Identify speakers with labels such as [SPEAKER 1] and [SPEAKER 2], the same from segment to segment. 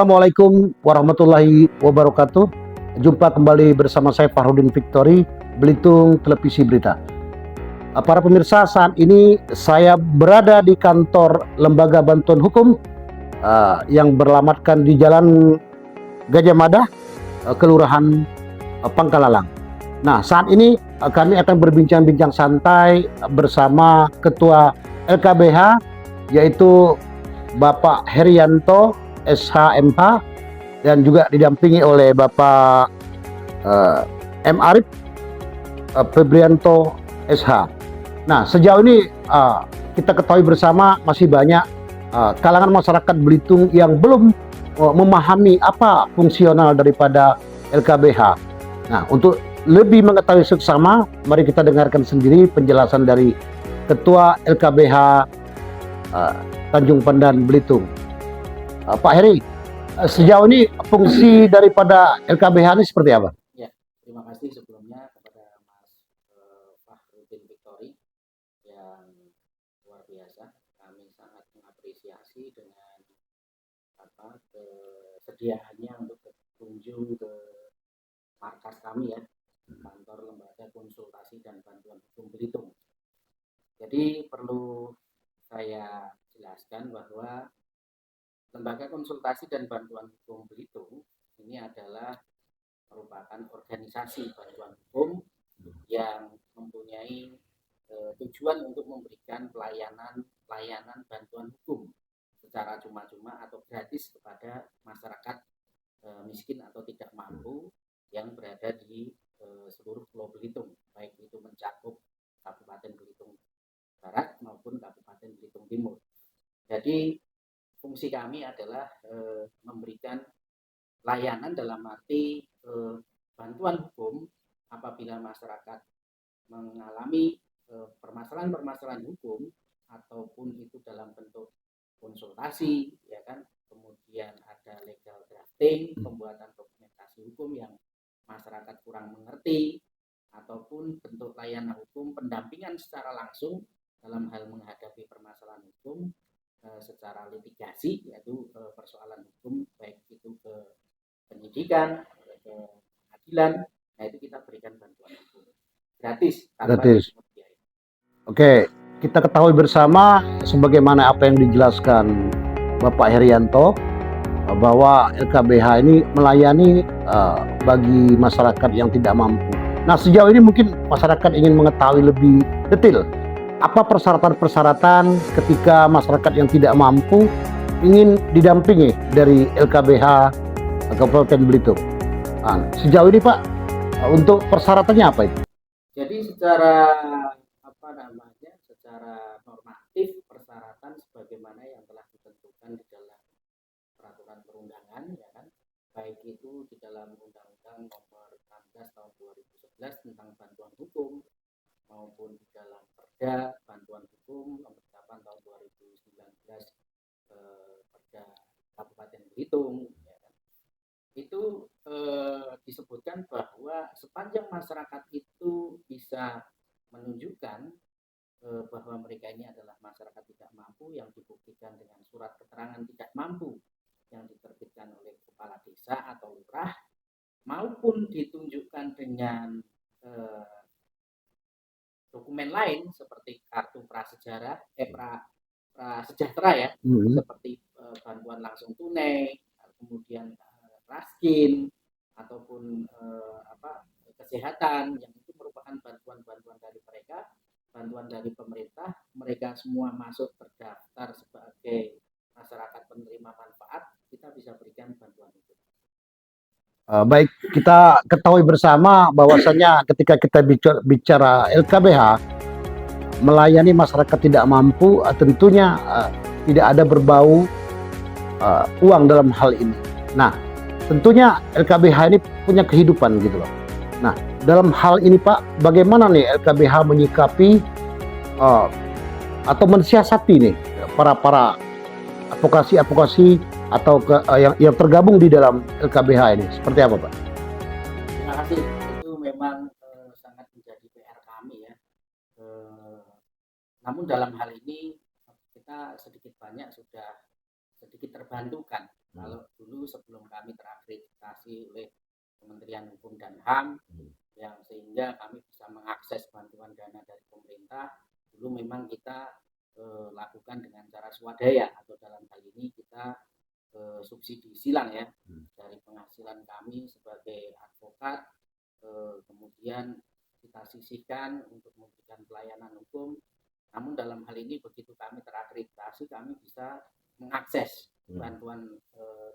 [SPEAKER 1] Assalamualaikum warahmatullahi wabarakatuh. Jumpa kembali bersama saya Farudin Victory, Belitung Televisi Berita. Para pemirsa, saat ini saya berada di kantor Lembaga Bantuan Hukum yang beralamatkan di Jalan Gajah Mada, Kelurahan Pangkalalang. Nah, saat ini kami akan berbincang-bincang santai bersama Ketua LKBH, yaitu Bapak Herianto SHMH, dan juga didampingi oleh Bapak M. Arif Febrianto SH. Nah, sejauh ini kita ketahui bersama masih banyak kalangan masyarakat Belitung yang belum memahami apa fungsional daripada LKBH. Nah, untuk lebih mengetahui seksama, mari kita dengarkan sendiri penjelasan dari Ketua LKBH Tanjung Pandan Belitung. Pak Heri, sejauh ini fungsi daripada LKBH ini seperti apa?
[SPEAKER 2] Ya, terima kasih sebelumnya kepada Mas Farudin Victory yang luar biasa. Kami sangat mengapresiasi dengan kesediaannya untuk berkunjung ke markas kami ya, kantor Lembaga Konsultasi dan Bantuan Hukum Belitung. Jadi perlu saya jelaskan bahwa Lembaga Konsultasi dan Bantuan Hukum Belitung ini adalah merupakan organisasi bantuan hukum yang mempunyai tujuan untuk memberikan pelayanan bantuan hukum secara cuma-cuma atau gratis kepada masyarakat miskin atau tidak mampu yang berada di seluruh Pulau Belitung, baik itu mencakup Kabupaten Belitung Barat maupun Kabupaten Belitung Timur. Jadi fungsi kami adalah memberikan layanan dalam arti bantuan hukum apabila masyarakat mengalami permasalahan-permasalahan hukum ataupun itu dalam bentuk konsultasi, ya kan, kemudian ada legal drafting, pembuatan dokumentasi hukum yang masyarakat kurang mengerti, ataupun bentuk layanan hukum pendampingan secara langsung dalam hal menghadapi permasalahan hukum secara litigasi, yaitu persoalan hukum baik itu ke penyidikan, ke pengadilan. Nah, itu kita berikan bantuan hukum gratis tanpa biaya.
[SPEAKER 1] Oke, kita ketahui bersama sebagaimana apa yang dijelaskan Bapak Herianto bahwa LKBH ini melayani bagi masyarakat yang tidak mampu. Nah, sejauh ini mungkin masyarakat ingin mengetahui lebih detail apa persyaratan-persyaratan ketika masyarakat yang tidak mampu ingin didampingi dari LKBH Kabupaten Belitung. Nah, sejauh ini Pak, untuk persyaratannya apa itu?
[SPEAKER 2] Jadi secara secara normatif persyaratan sebagaimana yang telah ditentukan di dalam peraturan perundangan, ya kan, baik itu di dalam Undang-Undang Nomor 16 Tahun 2011 tentang bantuan hukum maupun di dalam Perda Bantuan Hukum Nomor 8 Tahun 2019 Perda Kabupaten Belitung, ya kan, itu disebutkan bahwa sepanjang masyarakat itu bisa menunjukkan bahwa mereka ini adalah masyarakat tidak mampu yang dibuktikan dengan surat keterangan tidak mampu yang diterbitkan oleh kepala desa atau lurah, maupun ditunjukkan dengan dokumen lain seperti kartu prasejarah, prasejahtera ya, seperti bantuan langsung tunai, kemudian raskin ataupun kesehatan, yang itu merupakan bantuan-bantuan dari mereka, bantuan dari pemerintah, mereka semua masuk terdaftar sebagai masyarakat penerima manfaat, kita bisa berikan bantuan itu.
[SPEAKER 1] Baik, kita ketahui bersama bahwasanya ketika kita bicara LKBH melayani masyarakat tidak mampu, tentunya tidak ada berbau uang dalam hal ini. Nah, tentunya LKBH ini punya kehidupan gitu loh. Nah, dalam hal ini Pak, bagaimana nih LKBH menyikapi atau mensiasati nih para advokasi atau yang tergabung di dalam LKBH ini, seperti apa Pak?
[SPEAKER 2] Terima kasih. Itu memang sangat menjadi PR kami ya. Namun dalam hal ini kita sedikit banyak sudah sedikit terbantukan. Kalau dulu kami terakreditasi oleh Kementerian Hukum dan HAM, yang sehingga kami bisa mengakses bantuan dana dari pemerintah. Dulu memang kita lakukan dengan cara swadaya, atau dalam hal ini kita subsidi silang ya, dari penghasilan kami sebagai advokat, kemudian kita sisihkan untuk memberikan pelayanan hukum. Namun dalam hal ini begitu kami terakreditasi, kami bisa mengakses bantuan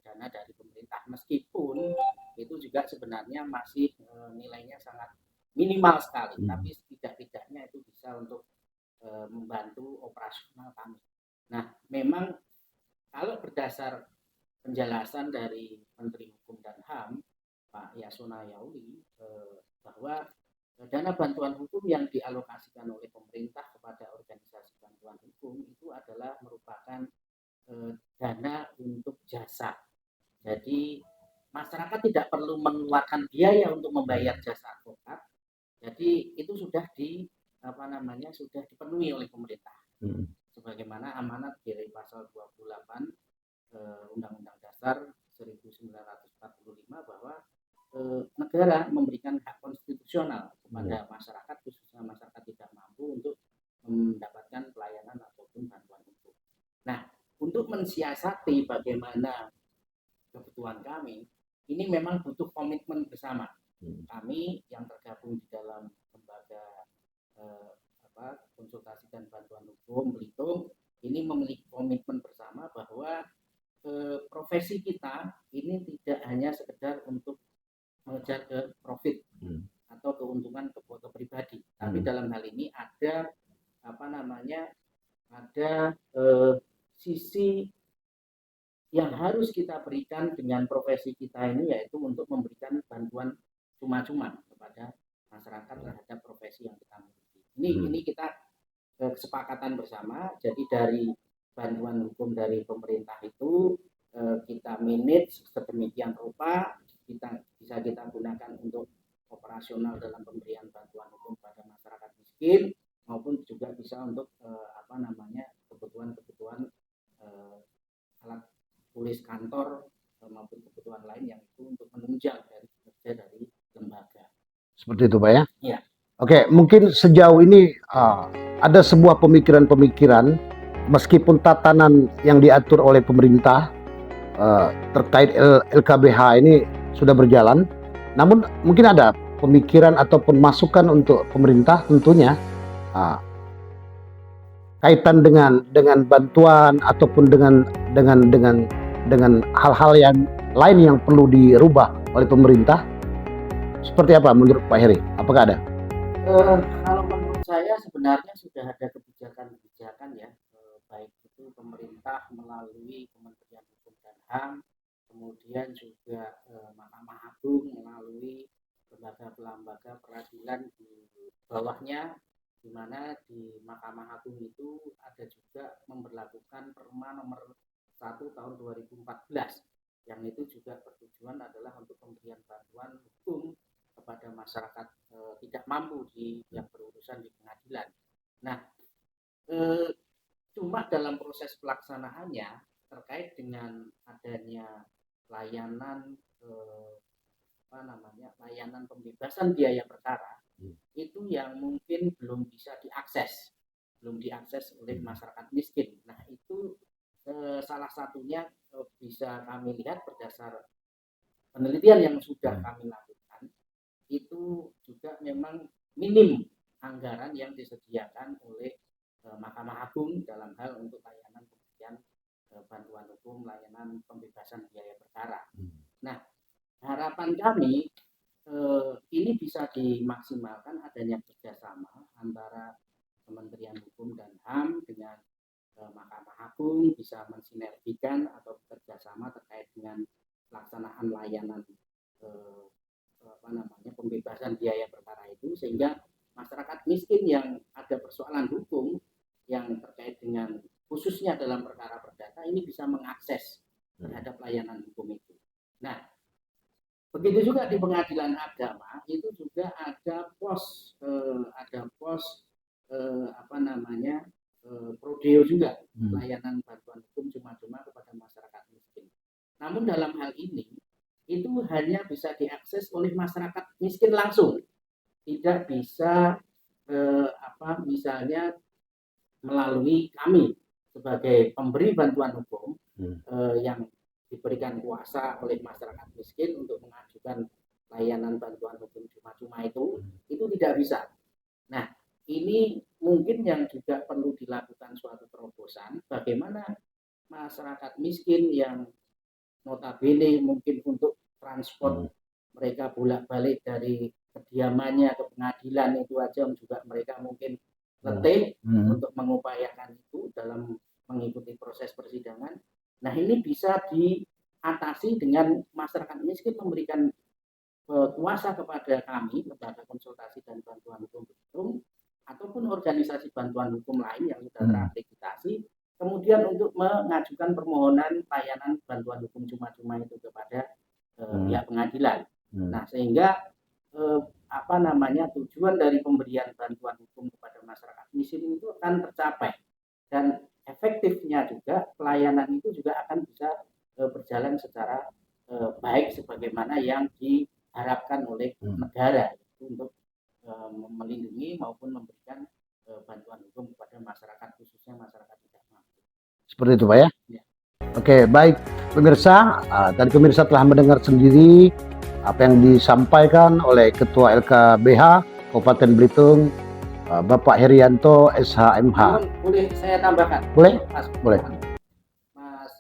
[SPEAKER 2] dana dari pemerintah, meskipun itu juga sebenarnya masih nilainya sangat minimal sekali, tapi setidak-tidaknya itu bisa untuk membantu operasional kami. Nah, memang kalau berdasar penjelasan dari Menteri Hukum dan HAM, Pak Yasona Yauli, bahwa dana bantuan hukum yang dialokasikan oleh pemerintah kepada organisasi bantuan hukum itu adalah merupakan dana untuk jasa. Jadi masyarakat tidak perlu mengeluarkan biaya untuk membayar jasa advokat. Jadi itu sudah sudah dipenuhi oleh pemerintah. Sebagaimana amanat dari pasal 28 Undang-Undang Dasar 1945 bahwa negara memberikan hak konstitusional kepada masyarakat, khususnya masyarakat tidak mampu, untuk mendapatkan pelayanan ataupun bantuan hukum. Nah, untuk mensiasati bagaimana kebutuhan kami, ini memang butuh komitmen bersama. Kami yang tergabung di dalam lembaga konsultasi dan bantuan hukum Belitung ini memiliki komitmen bersama bahwa profesi kita ini tidak hanya sekedar untuk mengejar ke profit atau keuntungan ke pribadi, tapi dalam hal ini ada sisi yang harus kita berikan dengan profesi kita ini, yaitu untuk memberikan bantuan cuma-cuma kepada masyarakat terhadap profesi yang kita miliki. Ini kita kesepakatan bersama. Jadi dari bantuan hukum dari pemerintah itu kita manage sedemikian rupa, bisa kita gunakan untuk operasional dalam pemberian bantuan hukum pada masyarakat miskin, maupun juga bisa untuk kebutuhan-kebutuhan alat tulis kantor maupun kebutuhan lain yang itu untuk menunjang dari kinerja dari lembaga.
[SPEAKER 1] Seperti itu, Pak ya?
[SPEAKER 2] Iya.
[SPEAKER 1] Oke, mungkin sejauh ini ada sebuah pemikiran-pemikiran, meskipun tatanan yang diatur oleh pemerintah terkait LKBH ini sudah berjalan, namun mungkin ada pemikiran ataupun masukan untuk pemerintah tentunya kaitan dengan bantuan ataupun dengan hal-hal yang lain yang perlu dirubah oleh pemerintah. Seperti apa menurut Pak Heri? Apakah ada?
[SPEAKER 2] Kalau menurut saya sebenarnya sudah ada kebijakan-kebijakan ya, baik itu pemerintah melalui Kementerian Hukum dan HAM, kemudian juga Mahkamah Agung melalui lembaga-lembaga peradilan di bawahnya, di mana di Mahkamah Agung itu ada juga memberlakukan Perma nomor 1 tahun 2014, yang itu juga bertujuan adalah untuk pemberian bantuan hukum kepada masyarakat tidak mampu yang berurusan di pengadilan. Nah, cuma dalam proses pelaksanaannya terkait dengan adanya layanan layanan pembebasan biaya perkara, itu yang mungkin belum bisa diakses oleh masyarakat miskin. Nah, itu salah satunya bisa kami lihat berdasar penelitian yang sudah kami lakukan, itu juga memang minim anggaran yang disediakan oleh Mahkamah Agung dalam hal untuk layanan pemberian bantuan hukum, layanan pembebasan biaya perkara. Nah, harapan kami ini bisa dimaksimalkan adanya kerjasama antara Kementerian Hukum dan HAM dengan Mahkamah Agung, bisa mensinergikan atau bekerjasama terkait dengan pelaksanaan layanan pembebasan biaya perkara itu, sehingga masyarakat miskin yang ada persoalan hukum yang terkait dengan khususnya dalam perkara perdata ini bisa mengakses terhadap layanan hukum itu. Nah, begitu juga di pengadilan agama itu juga ada pos prodeo juga, layanan bantuan hukum cuma-cuma kepada masyarakat miskin. Namun dalam hal ini itu hanya bisa diakses oleh masyarakat miskin langsung, tidak bisa misalnya melalui kami sebagai pemberi bantuan hukum yang diberikan kuasa oleh masyarakat miskin untuk mengajukan layanan bantuan hukum cuma-cuma itu tidak bisa. Nah, ini mungkin yang juga perlu dilakukan suatu terobosan, bagaimana masyarakat miskin yang notabene mungkin untuk transport mereka bolak-balik dari kediamannya ke pengadilan itu aja juga mereka mungkin letih untuk mengupayakan itu dalam mengikuti proses persidangan. Nah, ini bisa diatasi dengan masyarakat miskin memberikan kuasa kepada kami, lembaga konsultasi dan bantuan hukum Belitung, ataupun organisasi bantuan hukum lain yang sudah terakreditasi, kemudian untuk mengajukan permohonan layanan bantuan hukum cuma-cuma itu kepada pihak pengadilan. Nah, sehingga tujuan dari pemberian bantuan hukum kepada masyarakat miskin itu akan tercapai, dan efektifnya juga pelayanan itu juga akan bisa berjalan secara baik sebagaimana yang diharapkan oleh negara untuk melindungi maupun memberikan bantuan hukum kepada masyarakat, khususnya masyarakat tidak mampu.
[SPEAKER 1] Seperti itu Pak ya?
[SPEAKER 2] Ya.
[SPEAKER 1] Oke, baik pemirsa, tadi pemirsa telah mendengar sendiri apa yang disampaikan oleh Ketua LKBH Kabupaten Belitung, Bapak Herianto SHMH.
[SPEAKER 2] Namun boleh saya tambahkan?
[SPEAKER 1] Boleh?
[SPEAKER 2] Mas,
[SPEAKER 1] boleh.
[SPEAKER 2] Mas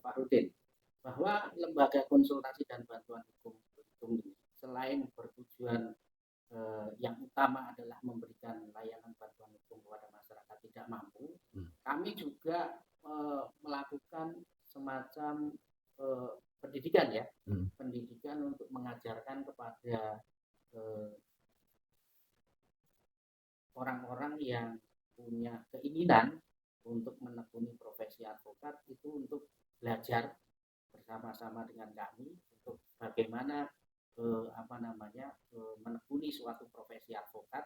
[SPEAKER 2] Pak Rudin, bahwa lembaga konsultasi dan bantuan hukum Belitung ini selain bertujuan yang utama adalah memberikan layanan bantuan hukum kepada masyarakat tidak mampu, kami juga melakukan semacam pendidikan ya, pendidikan untuk mengajarkan kepada orang-orang yang punya keinginan untuk menekuni profesi advokat itu untuk belajar bersama-sama dengan kami untuk bagaimana menekuni suatu profesi advokat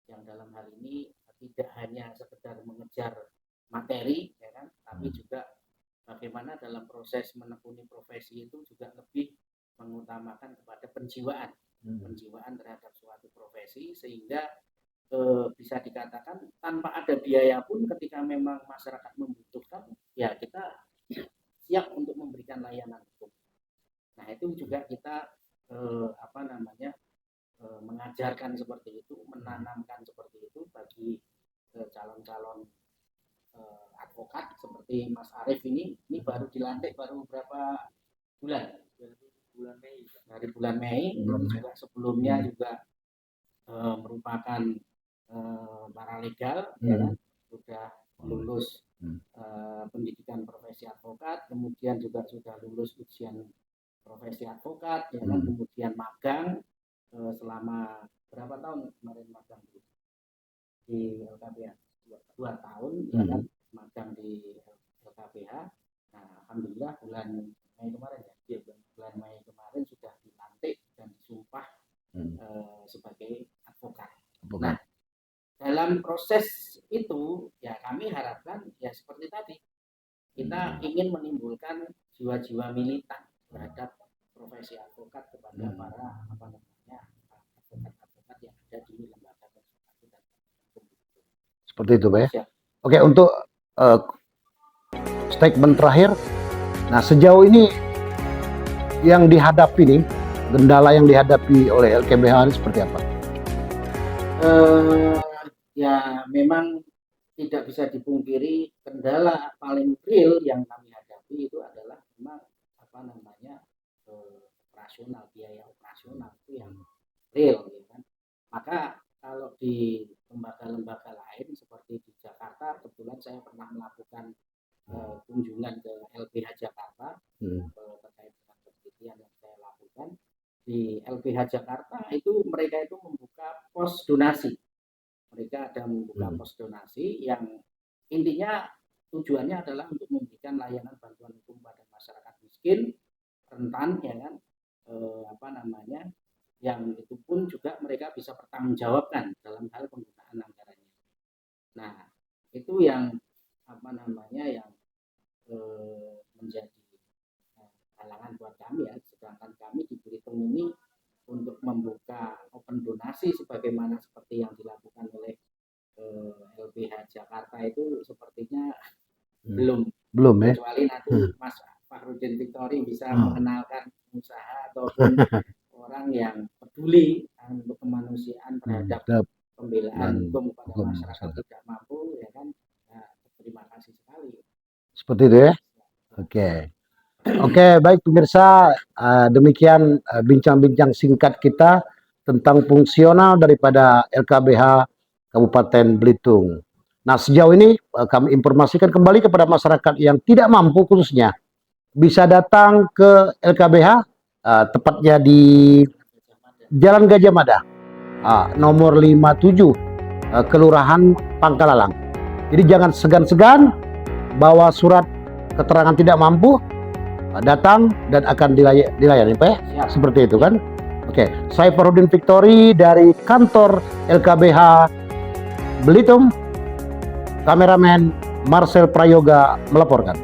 [SPEAKER 2] yang dalam hal ini tidak hanya sekedar mengejar materi, ya kan, tapi juga bagaimana dalam proses menekuni profesi itu juga lebih mengutamakan kepada penjiwaan terhadap suatu profesi, sehingga bisa dikatakan tanpa ada biaya pun ketika memang masyarakat membutuhkan, ya kita siap untuk memberikan layanan hukum. Nah, itu juga kita mengajarkan seperti itu, menanamkan seperti itu bagi calon-calon advokat seperti Mas Arief ini baru dilantik baru berapa bulan? Dari bulan Mei. Juga sebelumnya juga merupakan paralegal, ya kan? Sudah lulus pendidikan profesi advokat, kemudian juga sudah lulus ujian profesi advokat, ya kan? Kemudian magang selama berapa tahun kemarin magang di LKBH? 2 tahun, ya kan? Magang di LKBH. Nah, alhamdulillah bulan Mei kemarin ya, bulan Mei kemarin sudah dilantik dan disumpah sebagai advokat. Nah, dalam proses itu ya kami harapkan ya seperti tadi, kita ingin menimbulkan jiwa-jiwa militan terhadap profesi advokat kepada para advokat-advokat yang ada di lembaga konsultasi dan hukum.
[SPEAKER 1] Seperti itu Pak ya. Oke, untuk statement terakhir, nah sejauh ini yang dihadapi nih, kendala yang dihadapi oleh LKBH ini seperti apa?
[SPEAKER 2] Ya memang tidak bisa dipungkiri, kendala paling real yang kami hadapi itu adalah memang operasional, biaya operasional itu yang real, ya kan. Maka kalau di lembaga-lembaga lain seperti di Jakarta, kebetulan saya pernah melakukan kunjungan ke LBH Jakarta terkait dengan penelitian yang saya lakukan di LBH Jakarta, itu mereka itu membuka pos donasi. Mereka ada membuka pos donasi yang intinya tujuannya adalah untuk memberikan layanan bantuan hukum pada masyarakat miskin, rentan, ya kan, yang itu pun juga mereka bisa bertanggungjawabkan dalam hal penggunaan anggarannya. Nah, itu yang yang menjadi halangan buat buat kami ya, sedangkan kami di Belitung ini untuk membuka open donasi sebagaimana seperti yang dilakukan oleh LBH Jakarta itu sepertinya belum
[SPEAKER 1] ya.
[SPEAKER 2] kecuali nanti Mas Fakhrudin Victory bisa mengenalkan usaha ataupun orang yang peduli untuk kemanusiaan terhadap pembelaan hukum pada masyarakat tidak mampu, ya kan. Nah, terima kasih sekali.
[SPEAKER 1] Seperti itu ya. Oke, baik pemirsa, demikian bincang-bincang singkat kita tentang fungsional daripada LKBH Kabupaten Belitung. Nah, sejauh ini kami informasikan kembali kepada masyarakat yang tidak mampu khususnya bisa datang ke LKBH, tepatnya di Jalan Gajah Mada, nomor 57, Kelurahan Pangkalalang. Jadi jangan segan-segan bawa surat keterangan tidak mampu, datang dan akan dilayani, Pak ya? Seperti itu kan? Oke, saya Fakhrudin Victory dari kantor LKBH Belitung. Kameramen Marcel Prayoga melaporkan.